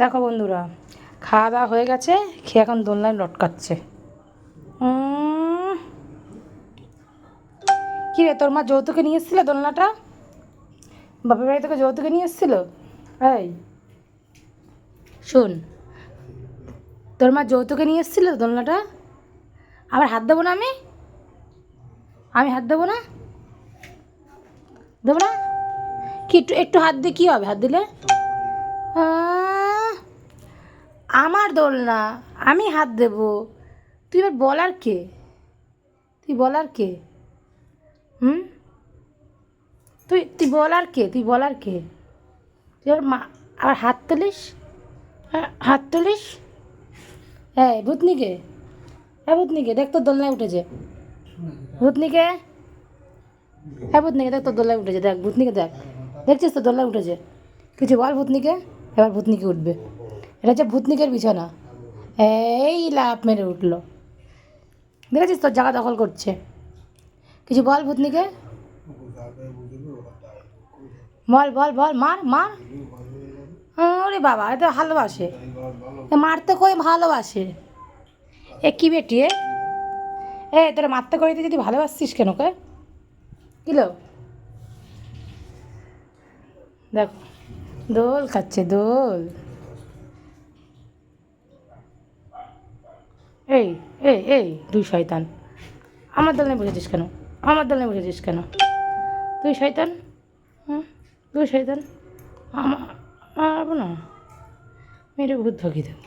দেখো বন্ধুরা, খাওয়া দাওয়া হয়ে গেছে, খেয়ে এখন দোলনায় লটকাচ্ছে। কী রে, তোর মা যৌতুকে নিয়ে এসেছিল দোলনাটা? বাপের বাড়ি থেকে যৌতুকে নিয়ে এসেছিল? এই শোন, তোর মা যৌতুকে নিয়ে এসেছিল দোলনাটা? আবার হাত দেবো না আমি হাত দেবো না, দেবো না। কি একটু একটু হাত দিয়ে কী হবে? হাত দিলে আমার দোলনা, আমি হাত দেবো? তুই এবার বলার কে? তুই বলার কে? হুম, তুই বলার কে? তুই বলার কে? তুই আবার আবার হাত তুলিস? হাত তুলিস? হ্যাঁ ভূতনিকে, হ্যাঁ ভূতনিকে দেখ, তোর দোলনায় উঠেছে। ভূতনিকে, হ্যাঁ ভূতনিকে দেখ, তোর দোলনায় উঠেছে। দেখ ভূতনিকে দেখ, দেখছিস তো দোলনায় উঠেছে। কিছু বল ভূতনিকে। এবার ভূতনিকে উঠবে। এটা হচ্ছে ভূতনিকের বিছানা। এই লাফ মেরে উঠলো, দেখেছিস তোর জায়গা দখল করছে। কিছু বল ভূতনিকে, বল বল বল, মার মার। ওরে বাবা, এ তো ভালোবাসে, মারতে কই ভালোবাসে। এ কী বেটি এ তোরা মারতে কইতে যদি ভালোবাসছিস কেন কে? কিলো দেখো, দোল খাচ্ছে দোল। এই এই তুই শয়তান, আমার দল নিয়ে বসেছিস কেন? আমার দল নিয়ে বসেছিস কেন? তুই শয়তান, হুম, তুই শয়তান। আমার না মেরে ভূত ভাগি দেবো।